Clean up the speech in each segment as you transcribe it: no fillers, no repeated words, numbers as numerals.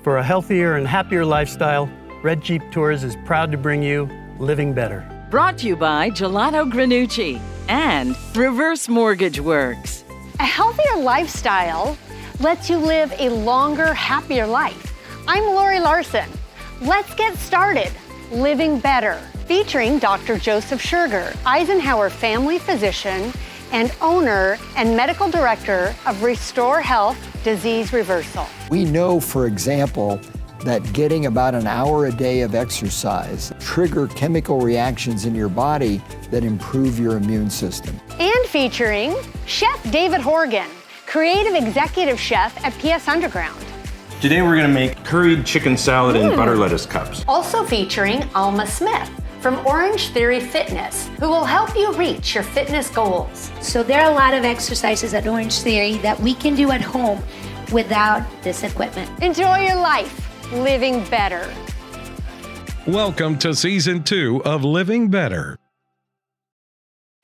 For a healthier and happier lifestyle, Red Jeep Tours is proud to bring you Living Better. Brought to you by Gelato Granucci and Reverse Mortgage Works. A healthier lifestyle lets you live a longer, happier life. I'm Lori Larson. Let's get started. Living Better, featuring Dr. Joseph Scherger, Eisenhower family physician and owner and medical director of Restore Health Disease Reversal. We know, for example, that getting about an hour a day of exercise trigger chemical reactions in your body that improve your immune system. And featuring Chef David Horgan, creative executive chef at PS Underground. Today we're going to make curried chicken salad in butter lettuce cups. Also featuring Alma Smith from Orange Theory Fitness, who will help you reach your fitness goals. So there are a lot of exercises at Orange Theory that we can do at home without this equipment. Enjoy your life, living better. Welcome to Season 2 of Living Better.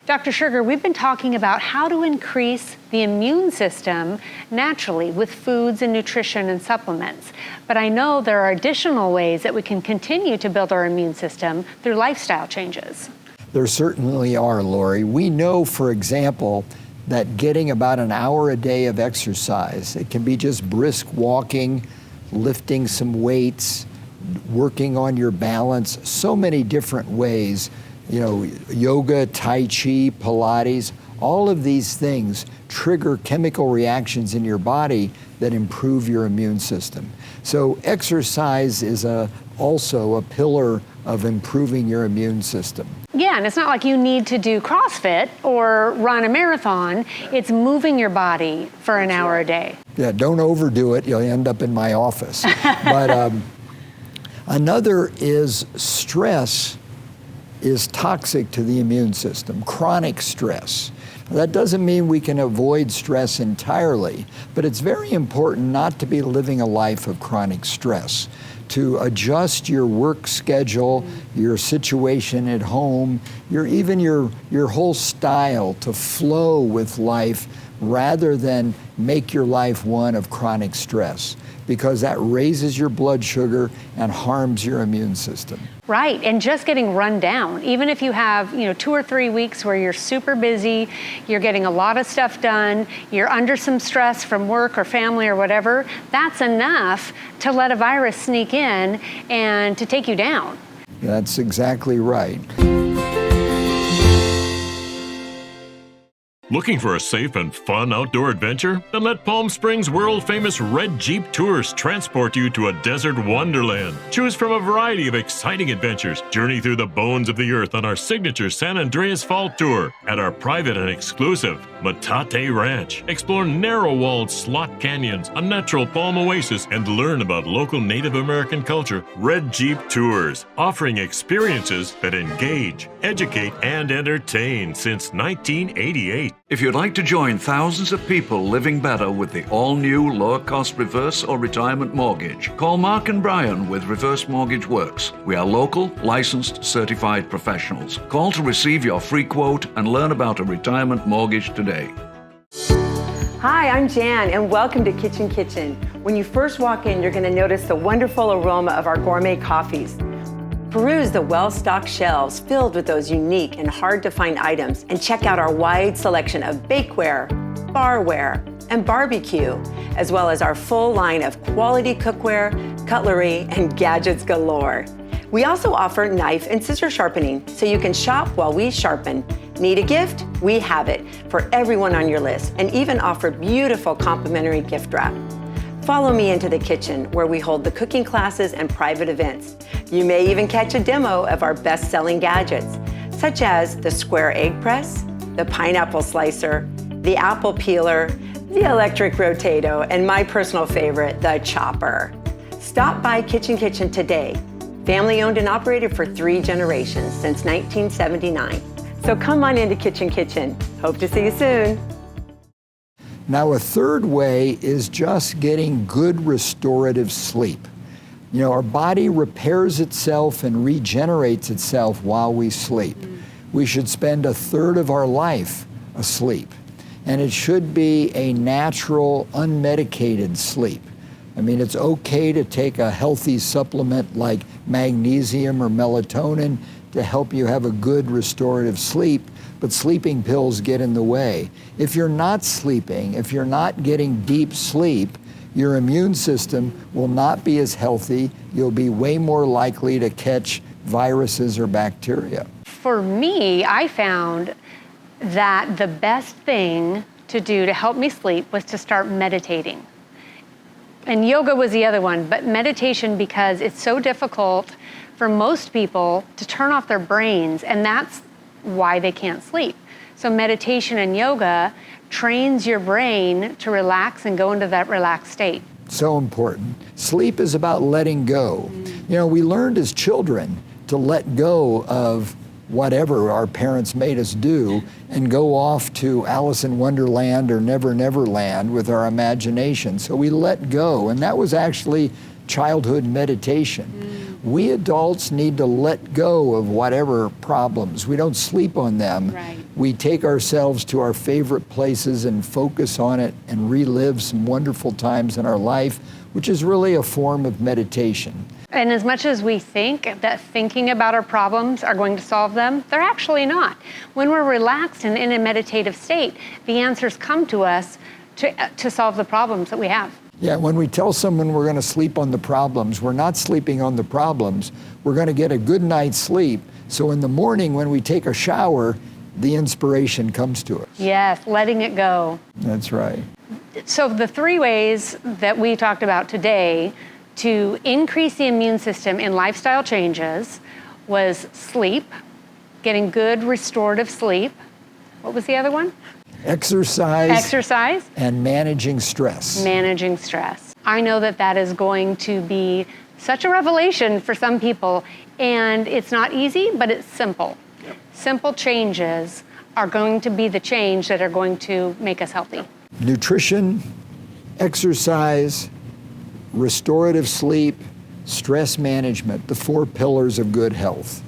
Dr. Scherger, we've been talking about how to increase the immune system naturally with foods and nutrition and supplements. But I know there are additional ways that we can continue to build our immune system through lifestyle changes. There certainly are, Lori. We know, for example, that getting about an hour a day of exercise, it can be just brisk walking, lifting some weights, working on your balance, so many different ways. You know, yoga, Tai Chi, Pilates, all of these things trigger chemical reactions in your body that improve your immune system. So exercise is also a pillar of improving your immune system. Yeah, and it's not like you need to do CrossFit or run a marathon. It's moving your body for an hour a day. Yeah, don't overdo it. You'll end up in my office. But another is stress is toxic to the immune system, chronic stress. That doesn't mean we can avoid stress entirely, but it's very important not to be living a life of chronic stress, to adjust your work schedule, your situation at home, even your whole style to flow with life rather than make your life one of chronic stress, because that raises your blood sugar and harms your immune system. Right, and just getting run down. Even if you have, 2 or 3 weeks where you're super busy, you're getting a lot of stuff done, you're under some stress from work or family or whatever, that's enough to let a virus sneak in and to take you down. That's exactly right. Looking for a safe and fun outdoor adventure? Then let Palm Springs' world-famous Red Jeep Tours transport you to a desert wonderland. Choose from a variety of exciting adventures. Journey through the bones of the earth on our signature San Andreas Fall Tour at our private and exclusive Metate Ranch. Explore narrow-walled slot canyons, a natural palm oasis, and learn about local Native American culture. Red Jeep Tours, offering experiences that engage, educate, and entertain since 1988. If you'd like to join thousands of people living better with the all-new lower-cost reverse or retirement mortgage, call Mark and Brian with Reverse Mortgage Works. We are local, licensed, certified professionals. Call to receive your free quote and learn about a retirement mortgage today. Hi, I'm Jan, and welcome to Kitchen Kitchen. When you first walk in, you're going to notice the wonderful aroma of our gourmet coffees. Peruse the well-stocked shelves filled with those unique and hard-to-find items, and check out our wide selection of bakeware, barware, and barbecue, as well as our full line of quality cookware, cutlery, and gadgets galore. We also offer knife and scissor sharpening, so you can shop while we sharpen. Need a gift? We have it for everyone on your list, and even offer beautiful complimentary gift wrap. Follow me into the kitchen, where we hold the cooking classes and private events. You may even catch a demo of our best-selling gadgets, such as the square egg press, the pineapple slicer, the apple peeler, the electric rotato, and my personal favorite, the chopper. Stop by Kitchen Kitchen today. Family-owned and operated for 3 generations since 1979. So come on into Kitchen Kitchen. Hope to see you soon. Now, a third way is just getting good restorative sleep. You know, our body repairs itself and regenerates itself while we sleep. We should spend a third of our life asleep. And it should be a natural, unmedicated sleep. I mean, it's okay to take a healthy supplement like magnesium or melatonin to help you have a good restorative sleep, but sleeping pills get in the way. If you're not sleeping, if you're not getting deep sleep, your immune system will not be as healthy. You'll be way more likely to catch viruses or bacteria. For me, I found that the best thing to do to help me sleep was to start meditating. And yoga was the other one, but meditation, because it's so difficult for most people to turn off their brains, and that's why they can't sleep. So meditation and yoga trains your brain to relax and go into that relaxed state. So important. Sleep is about letting go. You know, we learned as children to let go of whatever our parents made us do and go off to Alice in Wonderland or Never Never Land with our imagination. So we let go, and that was actually childhood meditation. We adults need to let go of whatever problems. We don't sleep on them. Right. We take ourselves to our favorite places and focus on it and relive some wonderful times in our life, which is really a form of meditation. And as much as we think that thinking about our problems are going to solve them, they're actually not. When we're relaxed and in a meditative state, the answers come to us to solve the problems that we have. Yeah, when we tell someone we're going to sleep on the problems, we're not sleeping on the problems. We're going to get a good night's sleep. So in the morning when we take a shower, the inspiration comes to us. Yes, letting it go. That's right. So the 3 ways that we talked about today to increase the immune system in lifestyle changes was sleep, getting good restorative sleep. What was the other one? Exercise. And managing stress. Managing stress. I know that that is going to be such a revelation for some people, and it's not easy, but it's simple. Yep. Simple changes are going to be the change that are going to make us healthy. Nutrition, exercise, restorative sleep, stress management, the 4 pillars of good health.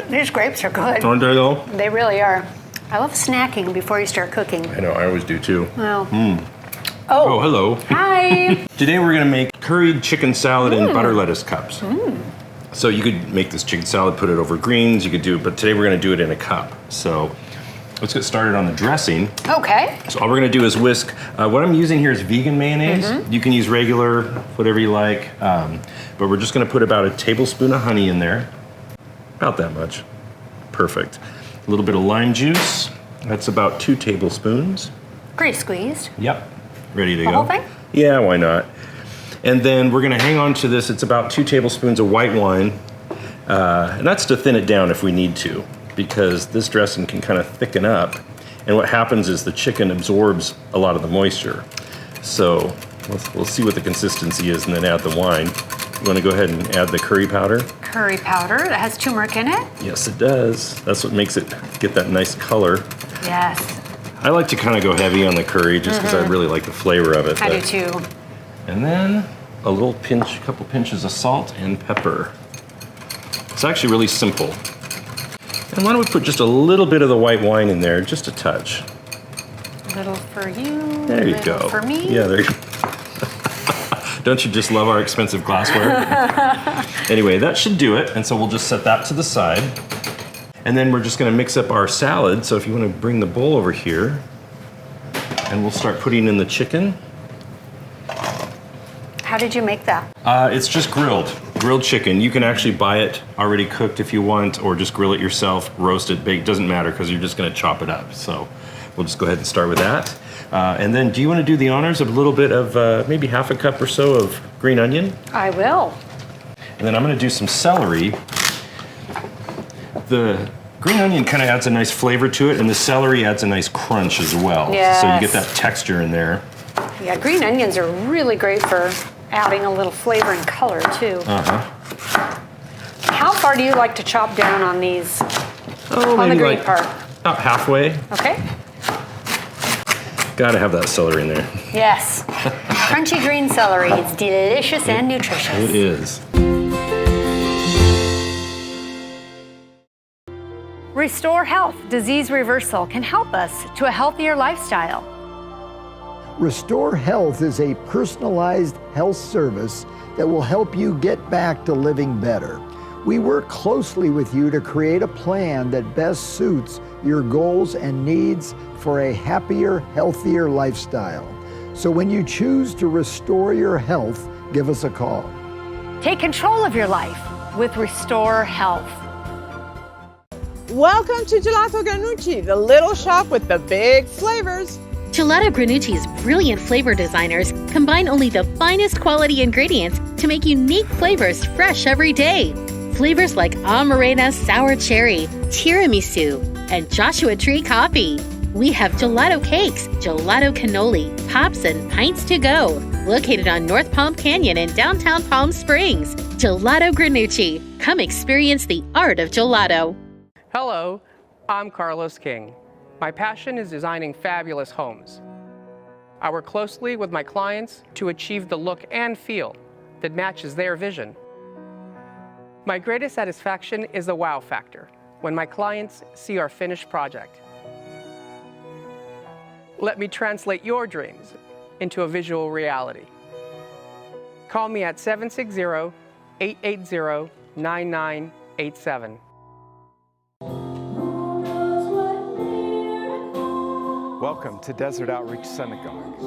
These grapes are good. Aren't they though? They really are. I love snacking before you start cooking. I know, I always do too. Well. Oh, hello. Hi. Today we're gonna make curried chicken salad in butter lettuce cups. So you could make this chicken salad, put it over greens, you could do it, but today we're gonna do it in a cup. So let's get started on the dressing. Okay. So all we're gonna do is whisk. What I'm using here is vegan mayonnaise. You can use regular, whatever you like. But we're just gonna put about a tablespoon of honey in there. About that much. Perfect. A little bit of lime juice. That's about 2 tablespoons. Grease squeezed. Yep. Ready to The go. whole thing? Yeah, why not? And then we're gonna hang on to this. It's about 2 tablespoons of white wine. And that's to thin it down if we need to, because this dressing can kind of thicken up. And what happens is the chicken absorbs a lot of the moisture. So we'll see what the consistency is and then add the wine. You wanna go ahead and add the curry powder? Curry powder that has turmeric in it? Yes, it does. That's what makes it get that nice color. Yes. I like to kind of go heavy on the curry just because I really like the flavor of it. I do too. And then a little pinch, a couple pinches of salt and pepper. It's actually really simple. And why don't we put just a little bit of the white wine in there, just a touch. A little for you. There you little go. For me. Yeah, there you go. Don't you just love our expensive glassware? Anyway, that should do it. And so we'll just set that to the side. And then we're just gonna mix up our salad. So if you wanna bring the bowl over here, and we'll start putting in the chicken. How did you make that? It's just grilled chicken. You can actually buy it already cooked if you want, or just grill it yourself, roast it, bake, doesn't matter because you're just gonna chop it up. So we'll just go ahead and start with that. And then do you wanna do the honors of a little bit of maybe half a cup or so of green onion? I will. And then I'm gonna do some celery. The green onion kind of adds a nice flavor to it, and the celery adds a nice crunch as well. Yes. So you get that texture in there. Yeah, green onions are really great for adding a little flavor and color too. How far do you like to chop down on these? Oh, on the maybe green like part. about halfway. Okay. Gotta have that celery in there. Yes. Crunchy green celery. It's delicious and nutritious. It is. Restore Health Disease Reversal can help us to a healthier lifestyle. Restore Health is a personalized health service that will help you get back to living better. We work closely with you to create a plan that best suits your goals and needs for a happier, healthier lifestyle. So when you choose to restore your health, give us a call. Take control of your life with Restore Health. Welcome to Gelato Granucci, the little shop with the big flavors. Gelato Granucci's brilliant flavor designers combine only the finest quality ingredients to make unique flavors fresh every day. Flavors like Amarena Sour Cherry, Tiramisu, and Joshua Tree Coffee. We have gelato cakes, gelato cannoli, pops, and pints to go. Located on North Palm Canyon in downtown Palm Springs. Gelato Granucci. Come experience the art of gelato. Hello, I'm Carlos King. My passion is designing fabulous homes. I work closely with my clients to achieve the look and feel that matches their vision. My greatest satisfaction is the wow factor when my clients see our finished project. Let me translate your dreams into a visual reality. Call me at 760-880-9987. Welcome to Desert Outreach Synagogue,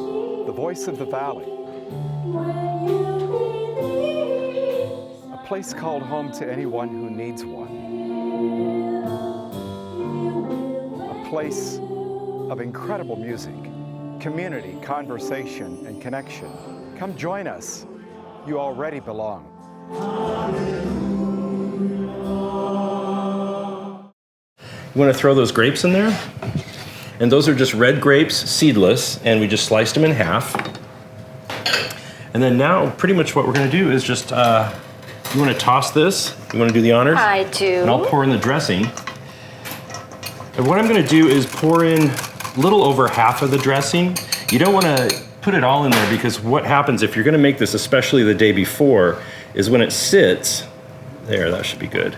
the voice of the valley. A place called home to anyone who needs one. A place of incredible music, community, conversation, and connection. Come join us. You already belong. You want to throw those grapes in there? And those are just red grapes, seedless, and we just sliced them in half. And then now, pretty much what we're going to do is just, you want to toss this? You want to do the honors? I do. And I'll pour in the dressing. And what I'm going to do is pour in a little over half of the dressing. You don't want to put it all in there because what happens if you're going to make this, especially the day before, is when it sits, there, that should be good.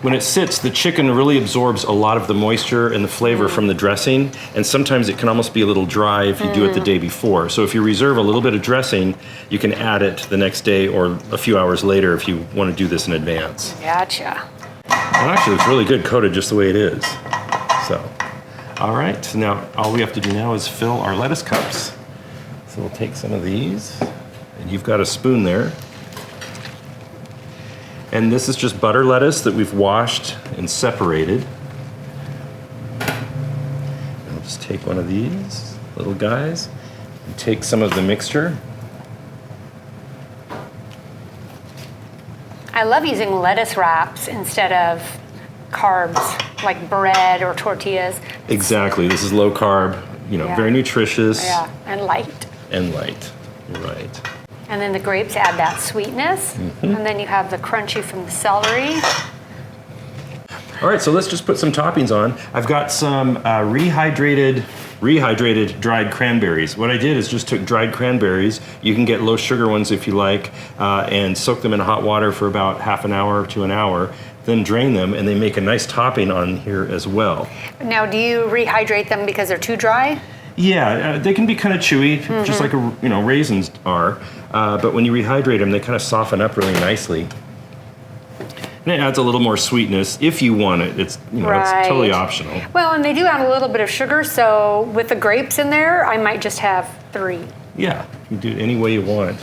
When it sits, the chicken really absorbs a lot of the moisture and the flavor from the dressing, and sometimes it can almost be a little dry if you do it the day before. So if you reserve a little bit of dressing, you can add it the next day or a few hours later if you want to do this in advance. Gotcha. And actually, it's really good coated just the way it is. So, all right, so now all we have to do now is fill our lettuce cups. So we'll take some of these, and you've got a spoon there. And this is just butter lettuce that we've washed and separated. I'll just take one of these little guys and take some of the mixture. I love using lettuce wraps instead of carbs like bread or tortillas. Exactly. This is low carb, very nutritious. Yeah, and light. And light, right. And then the grapes add that sweetness. And then you have the crunchy from the celery. All right, so let's just put some toppings on. I've got some rehydrated dried cranberries. What I did is just took dried cranberries. You can get low sugar ones if you like, and soak them in hot water for about half an hour to an hour, then drain them, and they make a nice topping on here as well. Now, do you rehydrate them because they're too dry? Yeah, they can be kind of chewy, just like raisins are. But when you rehydrate them, they kind of soften up really nicely. And it adds a little more sweetness if you want it. It's it's totally optional. Well, and they do add a little bit of sugar, so with the grapes in there, I might just have 3. Yeah, you can do it any way you want.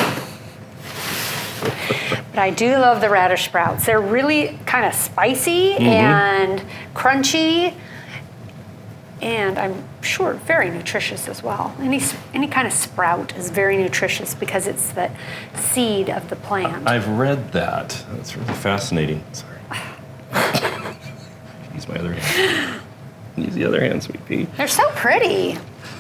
But I do love the radish sprouts. They're really kind of spicy and crunchy, and I'm sure very nutritious as well. Any kind of sprout is very nutritious because it's the seed of the plant. I've read that. That's really fascinating. Sorry. Use my other hand. Use the other hand, sweet pea. They're so pretty.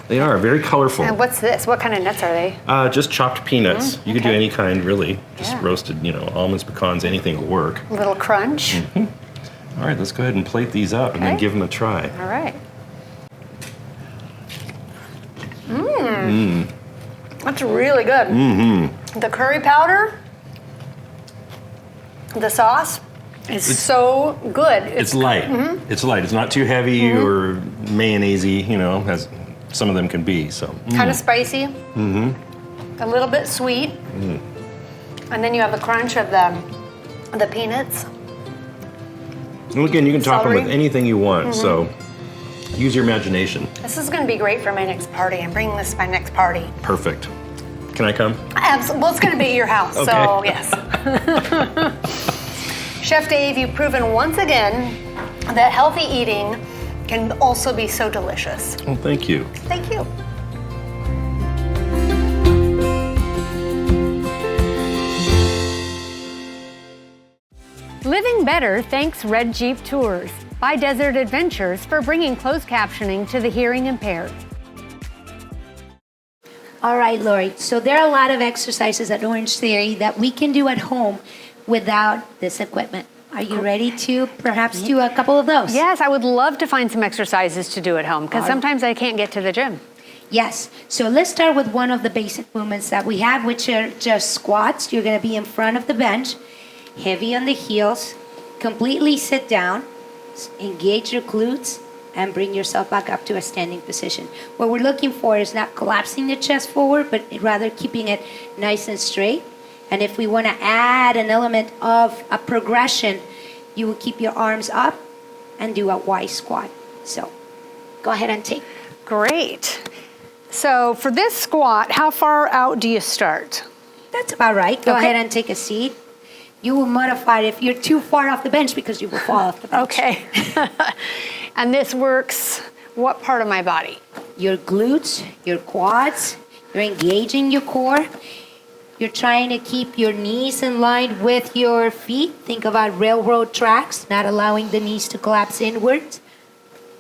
They are very colorful. And what's this? What kind of nuts are they? Just chopped peanuts. You could do any kind, really. Just roasted, almonds, pecans, anything will work. A little crunch. All right, let's go ahead and plate these up and then give them a try. All right. That's really good. The curry powder, the sauce, It's so good. It's light. Mm-hmm. It's light. It's not too heavy or mayonnaise-y, as some of them can be. So Kind of spicy. Mm-hmm. A little bit sweet. Mm. And then you have the crunch of the peanuts. And again, you can top them Celery. with anything you want. Mhm. So use your imagination. This is going to be great for my next party. I'm bringing this to my next party. Perfect. Can I come? Well, it's going to be at your house, so Okay. yes. Chef Dave, you've proven once again that healthy eating can also be so delicious. Well, thank you. Thank you. Living Better thanks Red Jeep Tours by Desert Adventures for bringing closed captioning to the hearing impaired. All right, Lori. So there are a lot of exercises at Orange Theory that we can do at home without this equipment. Are you ready to perhaps do a couple of those? Yes, I would love to find some exercises to do at home because sometimes I can't get to the gym. Yes. So let's start with one of the basic movements that we have, which are just squats. You're going to be in front of the bench, heavy on the heels, completely sit down, engage your glutes, and bring yourself back up to a standing position. What we're looking for is not collapsing the chest forward, but rather keeping it nice and straight. And if we want to add an element of a progression, you will keep your arms up and do a Y squat. So go ahead and take. Great. So for this squat, how far out do you start? That's about right. Go Okay. ahead and take a seat. You will modify it if you're too far off the bench because you will fall off the bench. Okay. And this works what part of my body? Your glutes, your quads, you're engaging your core. You're trying to keep your knees in line with your feet. Think about railroad tracks, not allowing the knees to collapse inwards.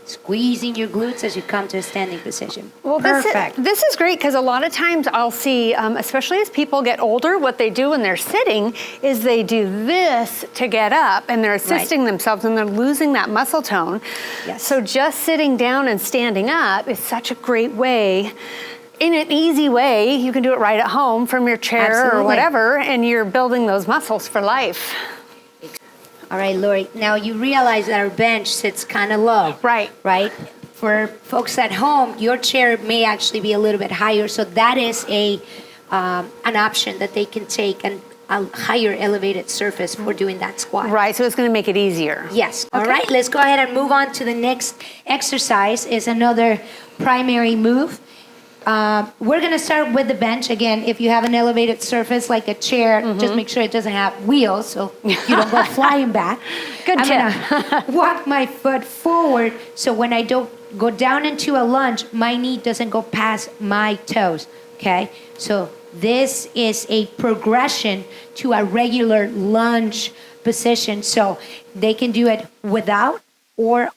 Squeezing your glutes as you come to a standing position. Well, Perfect. This is great because a lot of times I'll see, especially as people get older, what they do when they're sitting is they do this to get up and they're assisting themselves and they're losing that muscle tone. Yes. So just sitting down and standing up is such a great way. In an easy way, you can do it right at home from your chair Absolutely. or whatever, and you're building those muscles for life. All right, Lori. Now you realize that our bench sits kind of low. Right. Right? For folks at home, your chair may actually be a little bit higher, so that is an option that they can take and a higher elevated surface for doing that squat. Right, so it's going to make it easier. Yes. Okay. All right, let's go ahead and move on to the next exercise. Is another primary move. We're going to start with the bench. Again, if you have an elevated surface like a chair, just make sure it doesn't have wheels so you don't go flying back. Good tip. I'm going to walk my foot forward so when I don't go down into a lunge, my knee doesn't go past my toes. Okay? So this is a progression to a regular lunge position. So they can do it without or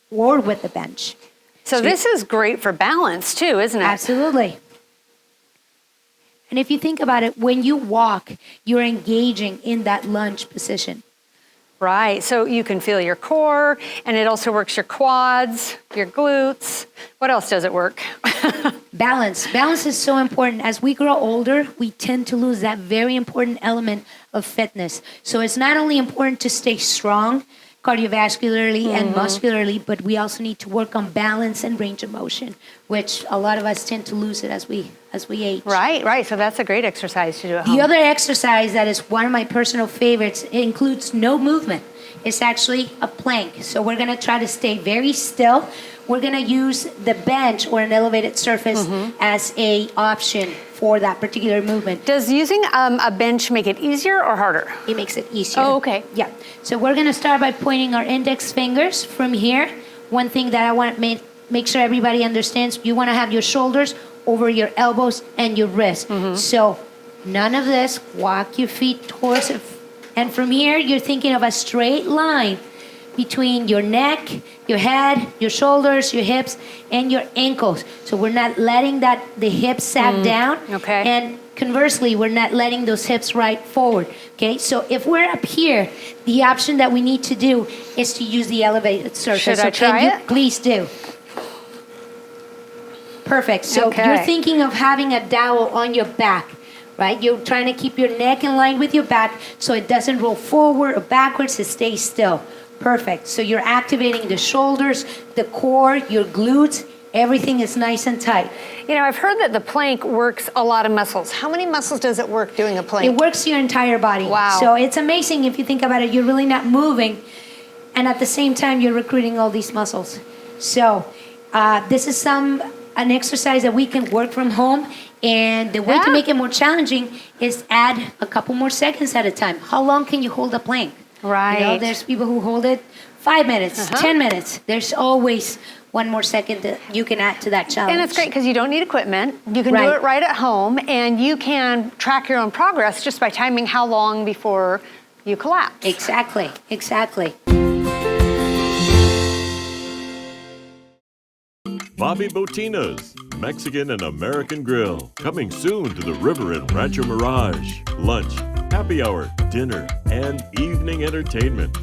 with the bench. So this is great for balance too, isn't it? Absolutely. And if you think about it, when you walk, you're engaging in that lunge position. Right, so you can feel your core, and it also works your quads, your glutes. What else does it work? Balance. Balance is so important. As we grow older, we tend to lose that very important element of fitness. So it's not only important to stay strong cardiovascularly and muscularly, but we also need to work on balance and range of motion, which a lot of us tend to lose it as we age. Right. So that's a great exercise to do at home. The other exercise that is one of my personal favorites, it includes no movement. It's actually a plank. So we're going to try to stay very still. We're going to use the bench or an elevated surface as a option for that particular movement. Does using a bench make it easier or harder? It makes it easier. Oh, okay. Yeah. So we're going to start by pointing our index fingers from here. One thing that I want to make sure everybody understands, you want to have your shoulders over your elbows and your wrists. So none of this. Walk your feet towards it. And from here, you're thinking of a straight line between your neck, your head, your shoulders, your hips, and your ankles. So we're not letting the hips sag down. Okay. And conversely, we're not letting those hips right forward. Okay. So if we're up here, the option that we need to do is to use the elevated surface. Should I so try can you it? please do. Perfect. So Okay. you're thinking of having a dowel on your back, right? You're trying to keep your neck in line with your back so it doesn't roll forward or backwards, it stays still. Perfect. So you're activating the shoulders, the core, your glutes, everything is nice and tight. You know, I've heard that the plank works a lot of muscles. How many muscles does it work doing a plank? It works your entire body. Wow. So it's amazing if you think about it. You're really not moving, and at the same time, you're recruiting all these muscles. So this is an exercise that we can work from home, and the way to make it more challenging is add a couple more seconds at a time. How long can you hold a plank? Right. You know, there's people who hold it 5 minutes, 10 minutes. There's always one more second that you can add to that challenge. And it's great because you don't need equipment. You can do it right at home, and you can track your own progress just by timing how long before you collapse. Exactly, exactly. Bobby Botina's Mexican and American Grill, coming soon to the river in Rancho Mirage. Lunch, happy hour, dinner, and evening entertainment.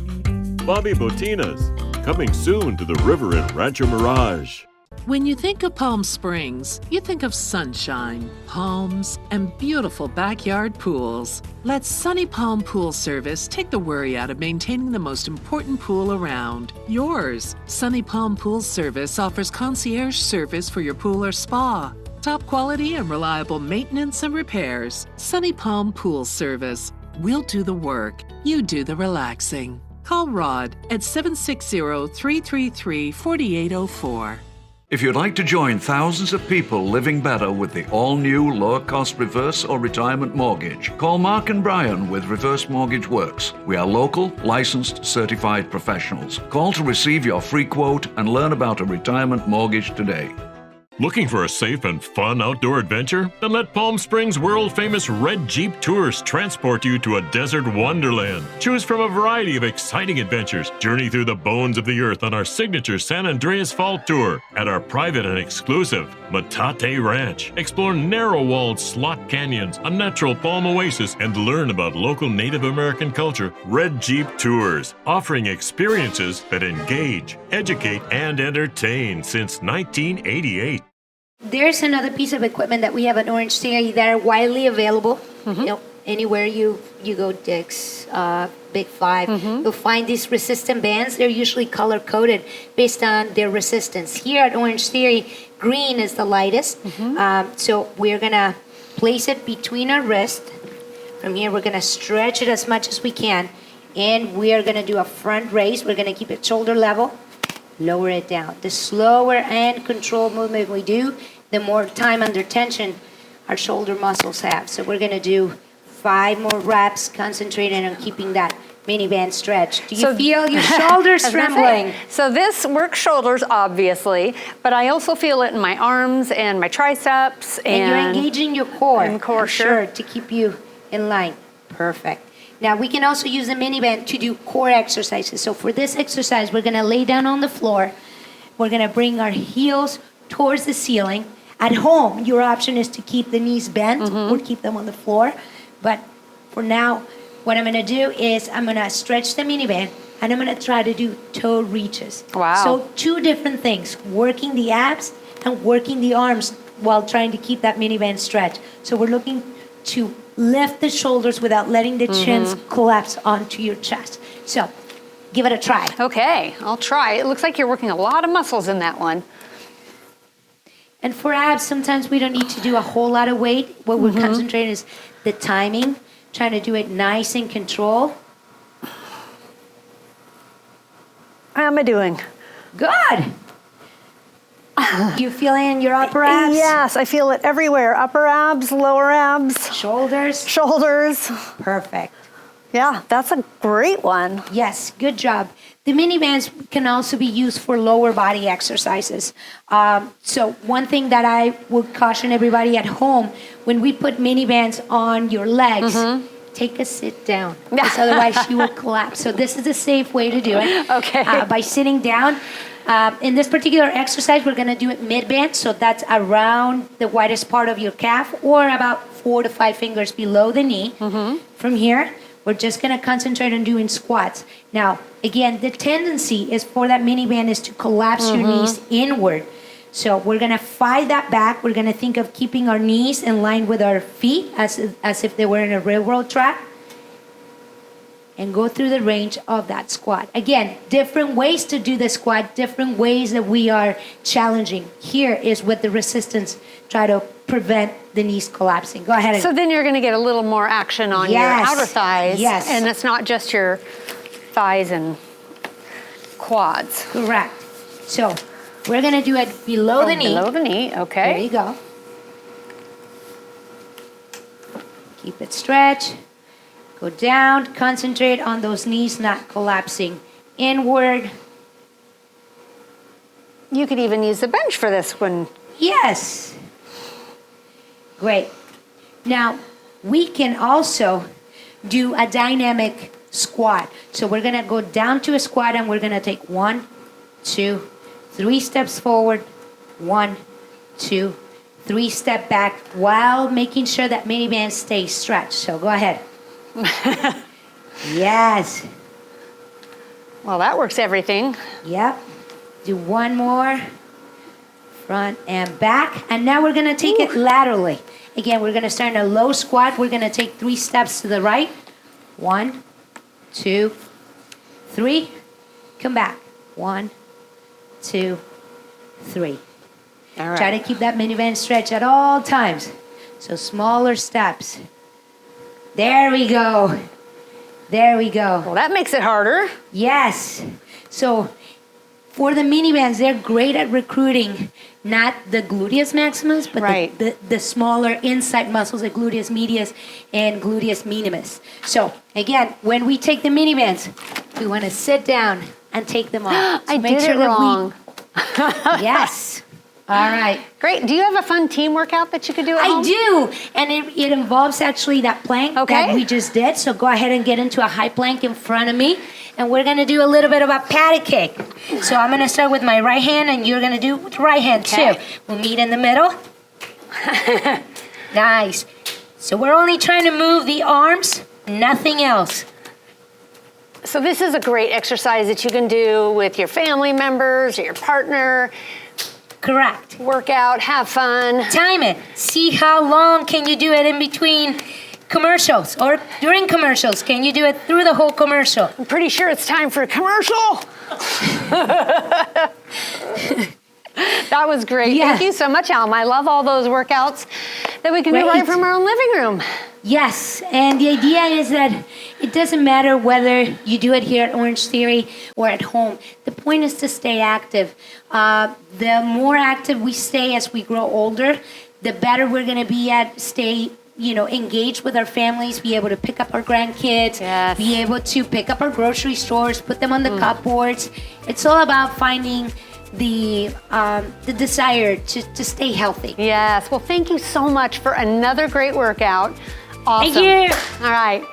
Bobby Botina's, coming soon to the river in Rancho Mirage. When you think of Palm Springs, you think of sunshine, palms, and beautiful backyard pools. Let Sunny Palm Pool Service take the worry out of maintaining the most important pool around, yours. Sunny Palm Pool Service offers concierge service for your pool or spa. Top quality and reliable maintenance and repairs. Sunny Palm Pool Service. We'll do the work. You do the relaxing. Call Rod at 760-333-4804. If you'd like to join thousands of people living better with the all-new lower-cost reverse or retirement mortgage, call Mark and Brian with Reverse Mortgage Works. We are local, licensed, certified professionals. Call to receive your free quote and learn about a retirement mortgage today. Looking for a safe and fun outdoor adventure? Then let Palm Springs world-famous Red Jeep Tours transport you to a desert wonderland. Choose from a variety of exciting adventures. Journey through the bones of the earth on our signature San Andreas Fall Tour at our private and exclusive Metate Ranch. Explore narrow-walled slot canyons, a natural palm oasis, and learn about local Native American culture. Red Jeep Tours, offering experiences that engage, educate, and entertain since 1988. There's another piece of equipment that we have at Orange Theory that are widely available. You know, anywhere you go, Dick's, Big Five, you'll find these resistant bands. They're usually color-coded based on their resistance. Here at Orange Theory, green is the lightest. So we're going to place it between our wrist. From here, we're going to stretch it as much as we can. And we are going to do a front raise. We're going to keep it shoulder level. Lower it down. The slower and controlled movement we do, the more time under tension our shoulder muscles have. So we're going to do 5 more reps, concentrating on keeping that mini band stretched. Do you feel your shoulders trembling? So this works shoulders, obviously, but I also feel it in my arms and my triceps. And you're engaging your core. And core, sure, to keep you in line. Perfect. Now, we can also use the mini band to do core exercises. So for this exercise, we're going to lay down on the floor. We're going to bring our heels towards the ceiling. At home, your option is to keep the knees bent or keep them on the floor. But for now, what I'm going to do is I'm going to stretch the mini band, and I'm going to try to do toe reaches. Wow. So 2 different things, working the abs and working the arms while trying to keep that mini band stretched. So we're looking to lift the shoulders without letting the chins collapse onto your chest. So give it a try. Okay, I'll try. It looks like you're working a lot of muscles in that one. And for abs, sometimes we don't need to do a whole lot of weight. What we're concentrating is the timing, trying to do it nice and controlled. How am I doing? Good. You feel it in your upper abs? Yes, I feel it everywhere. Upper abs, lower abs. Shoulders? Shoulders. Perfect. Yeah, that's a great one. Yes, good job. The mini bands can also be used for lower body exercises. So one thing that I would caution everybody at home, when we put mini bands on your legs, take a sit down, because otherwise you will collapse. So this is a safe way to do it. Okay. By sitting down. In this particular exercise, we're going to do it mid-band, so that's around the widest part of your calf, or about 4 to 5 fingers below the knee. From here, we're just going to concentrate on doing squats. Now, again, the tendency is for that mini band is to collapse your knees inward. So we're gonna fight that back. We're gonna think of keeping our knees in line with our feet as if they were in a railroad track. And go through the range of that squat. Again, different ways to do the squat, different ways that we are challenging. Here is with the resistance, try to prevent the knees collapsing. Go ahead. So then you're going to get a little more action on your outer thighs. Yes. And it's not just your thighs and quads. Correct. So we're going to do it below the knee. Below the knee, okay. There you go. Keep it stretched. Go down, concentrate on those knees not collapsing inward. You could even use the bench for this one. Yes. Great. Now, we can also do a dynamic squat. So we're gonna go down to a squat and we're gonna take 1, 2, 3 steps forward, 1, 2, 3 step back while making sure that mini band stays stretched. So go ahead. Yes. Well, that works everything. Yep. Do one more. Front and back. And now we're going to take it laterally. Again, we're going to start in a low squat. We're going to take 3 steps to the right. 1, 2, 3. Come back. 1, 2, 3. All right. Try to keep that mini band stretched at all times. So smaller steps. There we go. There we go. Well, that makes it harder. Yes. So for the mini bands, they're great at recruiting not the gluteus maximus, but the smaller inside muscles, the gluteus medius and gluteus minimus. So again, when we take the mini bands, we want to sit down and take them off. So I did it wrong. Yes. All right. Great. Do you have a fun team workout that you could do at home? I do. And it involves actually that plank that we just did. So go ahead and get into a high plank in front of me. And we're going to do a little bit of a patty cake. So I'm going to start with my right hand and you're going to do with the right hand too. We'll meet in the middle. Nice. So we're only trying to move the arms, nothing else. So this is a great exercise that you can do with your family members or your partner. Correct. Work out, have fun. Time it. See how long can you do it in between commercials or during commercials. Can you do it through the whole commercial? I'm pretty sure it's time for a commercial. That was great. Yeah. Thank you so much, Alma. I love all those workouts that we can do right from our own living room. Yes, and the idea is that it doesn't matter whether you do it here at Orange Theory or at home. The point is to stay active. The more active we stay as we grow older, the better we're going to be at stay engaged with our families, be able to pick up our grandkids, be able to pick up our grocery stores, put them on the cupboards. It's all about finding the desire to stay healthy. Yes. Well, thank you so much for another great workout. Awesome. Thank you. All right.